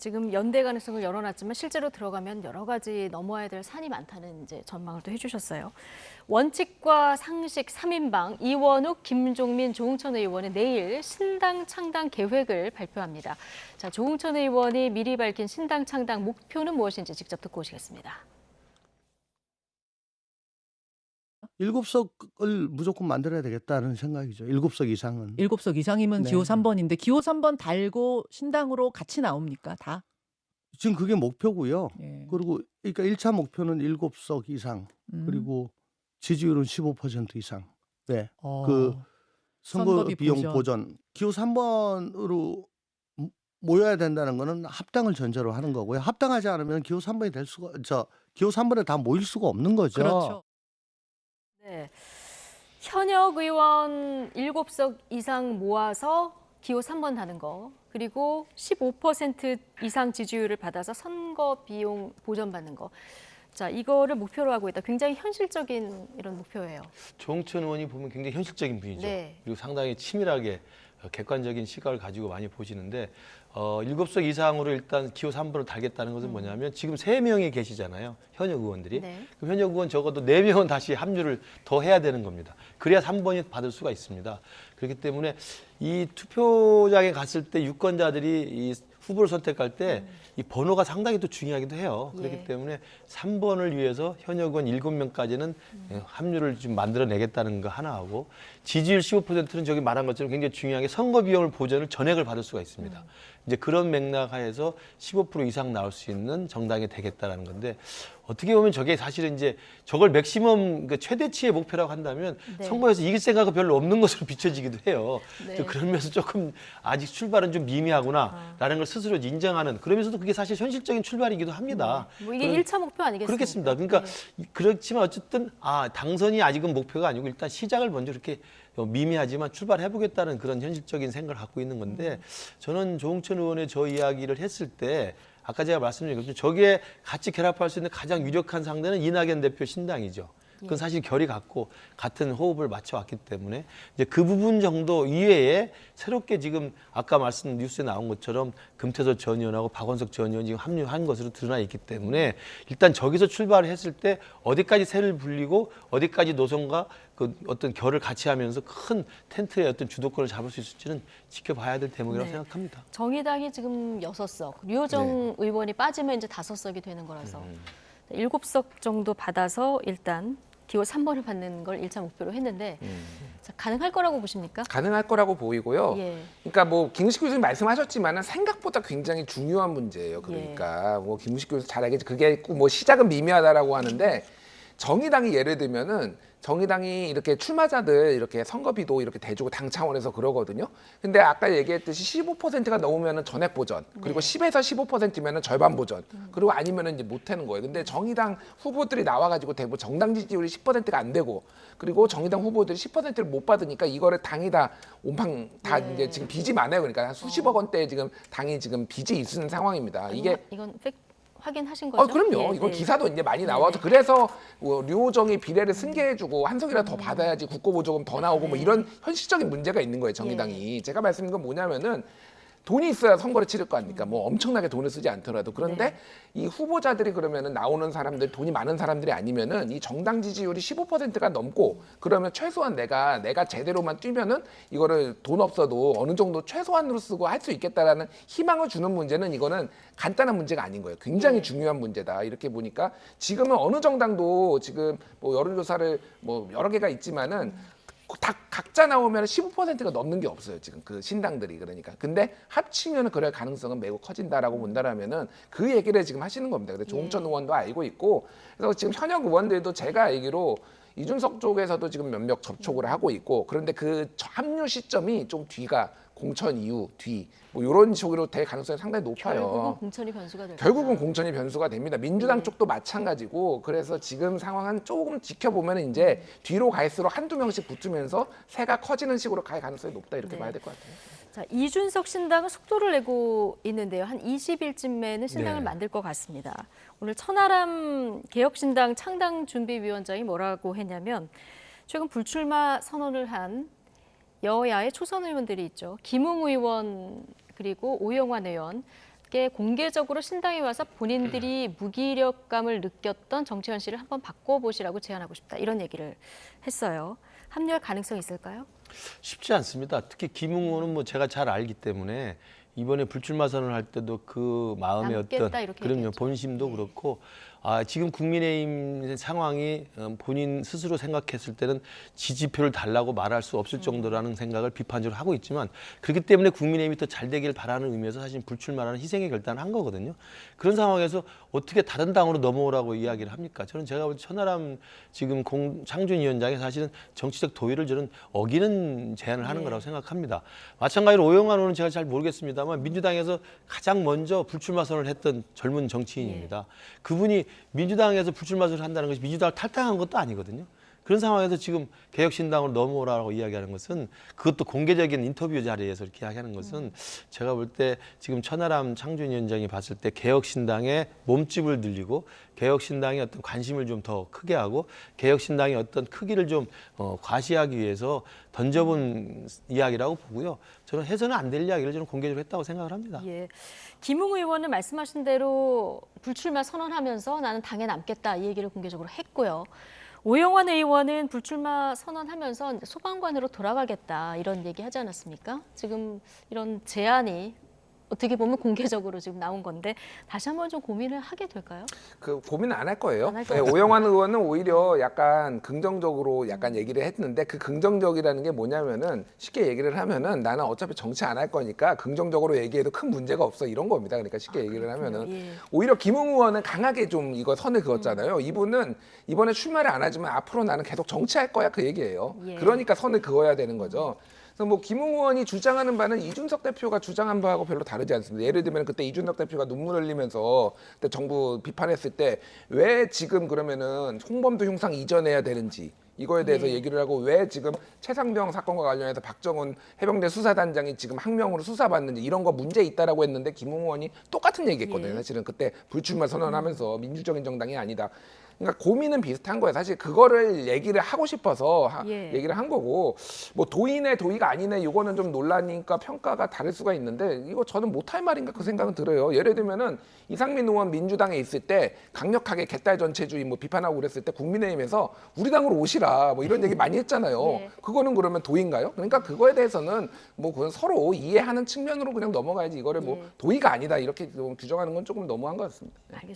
지금 연대 가능성을 열어놨지만 실제로 들어가면 여러 가지 넘어야 될 산이 많다는 이제 전망을 또 해주셨어요. 원칙과 상식 3인방 이원욱, 김종민, 조응천 의원은 내일 신당 창당 계획을 발표합니다. 자, 조응천 의원이 미리 밝힌 신당 창당 목표는 무엇인지 직접 듣고 오시겠습니다. 7석을 무조건 만들어야 되겠다는 생각이죠. 7석 이상은. 7석 이상이면 네. 기호 3번인데 기호 3번 달고 신당으로 같이 나옵니까? 다? 지금 그게 목표고요. 예. 그리고 그러니까 1차 목표는 7석 이상 그리고 지지율은 15% 이상. 네. 그 선거 선거비 비용 보전. 기호 3번으로 모여야 된다는 거는 합당을 전제로 하는 거고요. 합당하지 않으면 기호 3번이 될 수가 기호 3번에 다 모일 수가 없는 거죠. 그렇죠. 네. 현역 의원 7석 이상 모아서 기호 3번 하는 거, 그리고 15% 이상 지지율을 받아서 선거 비용 보전받는 거. 자, 이거를 목표로 하고 있다. 굉장히 현실적인 이런 목표예요. 조응천 의원이 보면 굉장히 현실적인 분이죠. 네. 그리고 상당히 치밀하게 객관적인 시각을 가지고 많이 보시는데 7석 이상으로 일단 기호 3번을 달겠다는 것은 뭐냐면 지금 3명이 계시잖아요. 현역 의원들이. 네. 그럼 현역 의원 적어도 4명은 다시 합류를 더 해야 되는 겁니다. 그래야 3번이 받을 수가 있습니다. 그렇기 때문에 이 투표장에 갔을 때 유권자들이 이 후보를 선택할 때 이 번호가 상당히 또 중요하기도 해요. 그렇기 예. 때문에 3번을 위해서 현역 의원 7명까지는 합류를 좀 만들어내겠다는 거 하나 하고 지지율 15%는 저기 말한 것처럼 굉장히 중요하게 선거 비용을 보전을 전액을 받을 수가 있습니다. 이제 그런 맥락 하에서 15% 이상 나올 수 있는 정당이 되겠다라는 건데 어떻게 보면 저게 사실은 이제 저걸 맥시멈 최대치의 목표라고 한다면 네. 선거에서 이길 생각은 별로 없는 것으로 비춰지기도 해요. 네. 그런 면에서 조금 아직 출발은 좀 미미하구나라는 걸 스스로 인정하는 그러면서도 그게 사실 현실적인 출발이기도 합니다. 뭐 이게 1차 목표 아니겠습니까? 그렇겠습니다. 그러니까 네. 그렇지만 어쨌든 당선이 아직은 목표가 아니고 일단 시작을 먼저 이렇게 미미하지만 출발해보겠다는 그런 현실적인 생각을 갖고 있는 건데 저는 조응천 의원의 저 이야기를 했을 때 아까 제가 말씀드린 것처럼 저기에 같이 결합할 수 있는 가장 유력한 상대는 이낙연 대표 신당이죠. 그건 사실 결이 같고 같은 호흡을 맞춰왔기 때문에 이제 그 부분 정도 이외에 새롭게 지금 아까 말씀 뉴스에 나온 것처럼 금태섭 전 의원하고 박원석 전 의원이 지금 합류한 것으로 드러나 있기 때문에 일단 저기서 출발을 했을 때 어디까지 새를 불리고 어디까지 노선과 그 어떤 결을 같이 하면서 큰 텐트의 어떤 주도권을 잡을 수 있을지는 지켜봐야 될 대목이라고 네. 생각합니다. 정의당이 지금 6석, 류호정 의원이 빠지면 이제 5석이 되는 거라서 7석 정도 받아서 일단 기호 3번을 받는 걸 1차 목표로 했는데 자, 가능할 거라고 보십니까? 가능할 거라고 보이고요. 예. 그러니까 뭐 김우식 교수님 말씀하셨지만은 생각보다 굉장히 중요한 문제예요. 그러니까 뭐 김우식 교수 잘 알겠지. 그게 뭐 시작은 미미하다라고 하는데 정의당이 예를 들면은 정의당이 이렇게 출마자들 이렇게 선거비도 이렇게 대주고 당 차원에서 그러거든요. 근데 아까 얘기했듯이 15%가 넘으면은 전액 보전, 그리고 10에서 15%면은 절반 보전, 그리고 아니면은 이제 못 하는 거예요. 근데 정의당 후보들이 나와가지고 대부분 정당 지지율이 10%가 안 되고, 그리고 정의당 후보들이 10%를 못 받으니까 이거를 당이 다 온팡 다 네. 이제 지금 빚이 많아요. 그러니까 수십억 원대 지금 당이 지금 빚이 있는 상황입니다. 이게 이건 확인하신 거죠? 그럼요. 예, 이건 네. 기사도 이제 많이 나와서 그래서 뭐 류호정이 비례를 승계해주고 한 석이라도 더 받아야지 국고보조금 더 나오고 뭐 이런 현실적인 문제가 있는 거예요. 정의당이. 제가 말씀드린 건 뭐냐면은 돈이 있어야 선거를 치를 거 아닙니까? 뭐 엄청나게 돈을 쓰지 않더라도. 그런데 이 후보자들이 그러면은 나오는 사람들, 돈이 많은 사람들이 아니면은 이 정당 지지율이 15%가 넘고 그러면 최소한 내가 제대로만 뛰면은 이거를 돈 없어도 어느 정도 최소한으로 쓰고 할 수 있겠다라는 희망을 주는 문제는 이거는 간단한 문제가 아닌 거예요. 굉장히 중요한 문제다. 이렇게 보니까 지금은 어느 정당도 지금 뭐 여론조사를 뭐 여러 개가 있지만은 다 각자 나오면 15%가 넘는 게 없어요. 지금 그 신당들이. 그러니까 근데 합치면 그럴 가능성은 매우 커진다라고 본다라면은 그 얘기를 지금 하시는 겁니다. 근데 조응천 의원도 알고 있고, 그래서 지금 현역 의원들도 제가 알기로 이준석 쪽에서도 지금 몇몇 접촉을 하고 있고, 그런데 그 합류 시점이 좀 뒤가 공천 이후 뒤 뭐 이런 식으로 될 가능성이 상당히 높아요. 결국은 공천이 변수가 될 결국은 거다. 공천이 변수가 됩니다. 민주당 쪽도 마찬가지고, 그래서 지금 상황은 조금 지켜보면 이제 뒤로 갈수록 한두 명씩 붙으면서 새가 커지는 식으로 갈 가능성이 높다 이렇게 네. 봐야 될 것 같아요. 자, 이준석 신당은 속도를 내고 있는데요. 한 20일쯤에는 신당을 네. 만들 것 같습니다. 오늘 천하람 개혁신당 창당준비위원장이 뭐라고 했냐면 최근 불출마 선언을 한 여야의 초선 의원들이 있죠. 김웅 의원 그리고 오영환 의원, 함께 공개적으로 신당에 와서 본인들이 무기력감을 느꼈던 정치 현실을 한번 바꿔보시라고 제안하고 싶다. 이런 얘기를 했어요. 합류할 가능성이 있을까요? 쉽지 않습니다. 특히 김웅호는 뭐 제가 잘 알기 때문에 이번에 불출마 선언을 할 때도 그 마음의 남겠다, 어떤 이렇게 그럼요 얘기했죠. 본심도 네. 그렇고 지금 국민의힘 상황이 본인 스스로 생각했을 때는 지지표를 달라고 말할 수 없을 정도라는 생각을 비판적으로 하고 있지만 그렇기 때문에 국민의힘이 더 잘 되길 바라는 의미에서 사실 불출마라는 희생의 결단을 한 거거든요. 그런 상황에서 어떻게 다른 당으로 넘어오라고 이야기를 합니까? 저는 제가 볼 때 천하람 지금 장준 위원장이 사실은 정치적 도의를 저는 어기는 제안을 하는 네. 거라고 생각합니다. 마찬가지로 오영환 의원은 제가 잘 모르겠습니다만 민주당에서 가장 먼저 불출마 선언을 했던 젊은 정치인입니다. 그분이 민주당에서 불출마 선언을 한다는 것이 민주당을 탈당한 것도 아니거든요. 그런 상황에서 지금 개혁신당으로 넘어오라고 이야기하는 것은 그것도 공개적인 인터뷰 자리에서 이렇게 이야기하는 것은 제가 볼 때 지금 천하람 창준 위원장이 봤을 때 개혁신당의 몸집을 늘리고 개혁신당의 어떤 관심을 좀 더 크게 하고 개혁신당의 어떤 크기를 좀 과시하기 위해서 던져본 이야기라고 보고요. 저는 해서는 안 될 이야기를 저는 공개적으로 했다고 생각을 합니다. 예. 김웅 의원은 말씀하신 대로 불출마 선언하면서 나는 당에 남겠다 이 얘기를 공개적으로 했고요. 오영환 의원은 불출마 선언하면서 소방관으로 돌아가겠다 이런 얘기 하지 않았습니까? 지금 이런 제안이 어떻게 보면 공개적으로 지금 나온 건데 다시 한번 좀 고민을 하게 될까요? 그 고민은 안 할 거예요. 안할 네, 것 오영환 의원은 오히려 약간 긍정적으로 약간 얘기를 했는데 그 긍정적이라는 게 뭐냐면은 쉽게 얘기를 하면은 나는 어차피 정치 안 할 거니까 긍정적으로 얘기해도 큰 문제가 없어 이런 겁니다. 그러니까 쉽게 얘기를 하면은 예. 오히려 김웅 의원은 강하게 좀 이거 선을 그었잖아요. 이분은 이번에 출마를 안 하지만 앞으로 나는 계속 정치할 거야 그 얘기예요. 예. 그러니까 선을 그어야 되는 거죠. 그래서 뭐 김웅 의원이 주장하는 바는 이준석 대표가 주장한 바하고 별로 다르지 않습니다. 예를 들면 그때 이준석 대표가 눈물 흘리면서 그때 정부 비판했을 때 왜 지금 그러면은 홍범도 흉상 이전해야 되는지 이거에 대해서 예. 얘기를 하고 왜 지금 최상병 사건과 관련해서 박정훈 해병대 수사단장이 지금 항명으로 수사받는지 이런 거 문제 있다라고 했는데 김웅 의원이 똑같은 얘기했거든요. 예. 사실은 그때 불출마 선언하면서 민주적인 정당이 아니다. 그러니까 고민은 비슷한 거예요. 사실 그거를 얘기를 하고 싶어서 예. 얘기를 한 거고 뭐 도의네 도의가 아니네 이거는 좀 논란이니까 평가가 다를 수가 있는데 이거 저는 못할 말인가 그 생각은 들어요. 예를 들면은 이상민 의원 민주당에 있을 때 강력하게 개딸 전체주의 뭐 비판하고 그랬을 때 국민의힘에서 우리 당으로 오시라 뭐 이런 얘기 많이 했잖아요. 예. 그거는 그러면 도의인가요? 그러니까 그거에 대해서는 뭐 그건 서로 이해하는 측면으로 그냥 넘어가야지 이거를 뭐 예. 도의가 아니다 이렇게 규정하는 건 조금 너무한 것 같습니다. 알겠습니다.